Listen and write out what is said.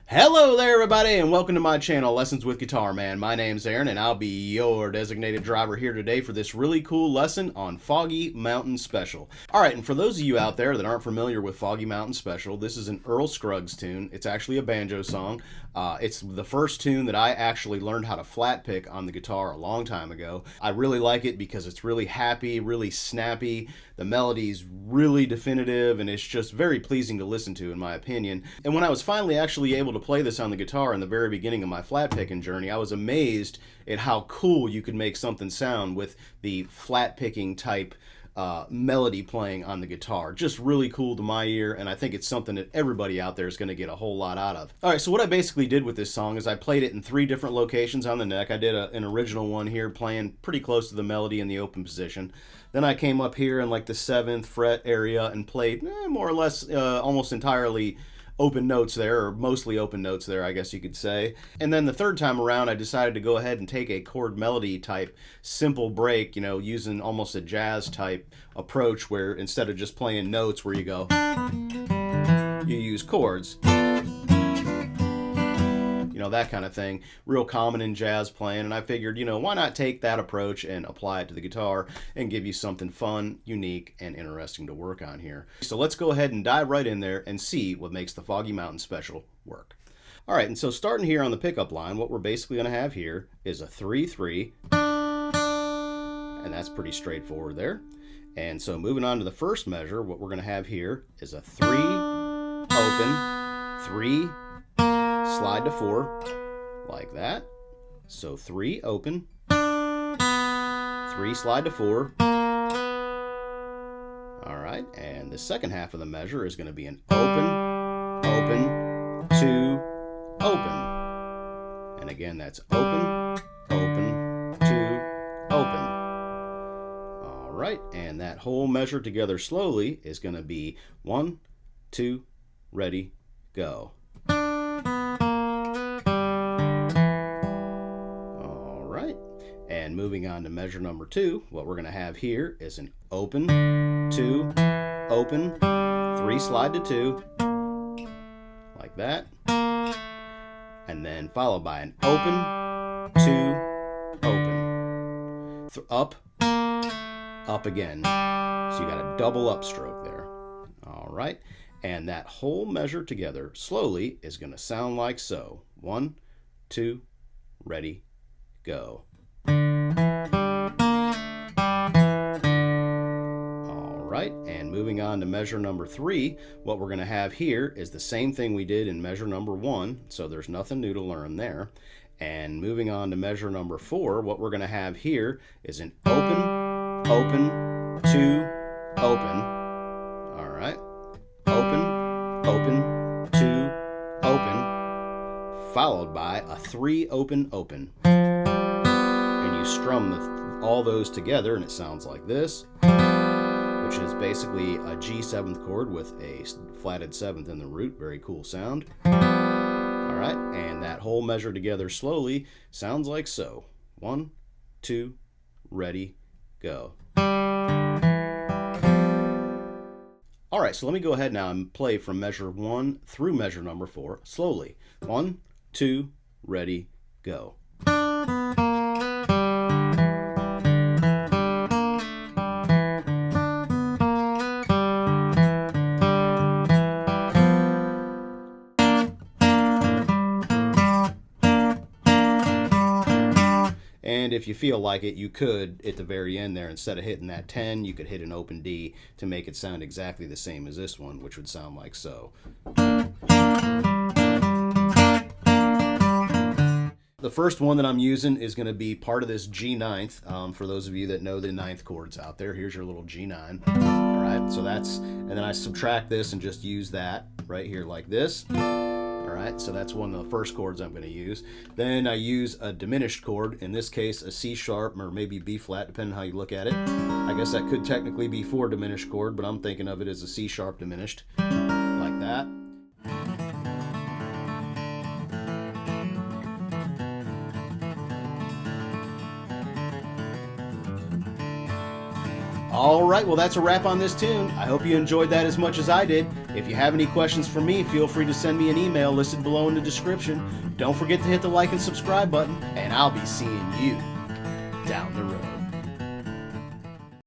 Hello there everybody and welcome to my channel, Lessons with Guitar Man. My name's Aaron and I'll be your designated driver here today for this really cool lesson on Foggy Mountain Special. Alright, and for those of you out there that aren't familiar with Foggy Mountain Special, this is an Earl Scruggs tune. It's actually a banjo song. It's the first tune that I actually learned how to flat pick on the guitar a long time ago. I really like it because it's really happy, really snappy. The melody's really definitive and it's just very pleasing to listen to in my opinion. And when I was finally actually able to play this on the guitar in the very beginning of my flat picking journey, I was amazed at how cool you could make something sound with the flat picking type melody playing on the guitar. Just really cool to my ear, and I think it's something that everybody out there is going to get a whole lot out of. Alright, so what I basically did with this song is I played it in 3 different locations on the neck. I did an original one here playing pretty close to the melody in the open position. Then I came up here in like the 7th fret area and played more or less almost entirely open notes there, or mostly open notes there, I guess you could say. And then the third time around, I decided to go ahead and take a chord melody type simple break, you know, using almost a jazz type approach where instead of just playing notes where you go, you use chords. You know, that kind of thing. Real common in jazz playing, and I figured, you know, why not take that approach and apply it to the guitar and give you something fun, unique, and interesting to work on here. So let's go ahead and dive right in there and see what makes the Foggy Mountain Special work. All right, and so starting here on the pickup line, what we're basically going to have here is a 3-3, and that's pretty straightforward there. And so moving on to the first measure, what we're going to have here is a 3, open, 3, slide to 4, like that. So 3, open, 3, slide to 4. All right, and the second half of the measure is going to be an open, open, 2, open. And again, that's open, open, 2, open. All right, and that whole measure together slowly is going to be 1, 2, ready, go. And moving on to measure number 2, what we're going to have here is an open, 2, open, 3, slide to 2, like that. And then followed by an open, 2, open. Up, up again. So you got a double upstroke there. All right. And that whole measure together slowly is going to sound like so. 1, 2, ready, go. Alright, and moving on to measure number 3, what we're going to have here is the same thing we did in measure number 1, so there's nothing new to learn there. And moving on to measure number 4, what we're going to have here is an open, open, 2, open. Alright, open, open, 2, open, followed by a 3, open, open. And you strum all those together and it sounds like this, which is basically a G 7th chord with a flatted 7th in the root. Very cool sound. All right, and that whole measure together slowly sounds like so. 1, 2, ready, go. All right, so let me go ahead now and play from measure 1 through measure number 4 slowly. 1, 2, ready, go. And if you feel like it, you could, at the very end there, instead of hitting that 10, you could hit an open D to make it sound exactly the same as this one, which would sound like so. The first one that I'm using is going to be part of this G9th. For those of you that know the 9th chords out there, here's your little G9. All right, so that's, and then I subtract this and just use that right here like this. Alright, so that's one of the first chords I'm going to use. Then I use a diminished chord, in this case a C sharp or maybe B flat, depending on how you look at it. I guess that could technically be 4 diminished chord, but I'm thinking of it as a C sharp diminished, like that. Alright, well that's a wrap on this tune. I hope you enjoyed that as much as I did. If you have any questions for me, feel free to send me an email listed below in the description. Don't forget to hit the like and subscribe button, and I'll be seeing you down the road.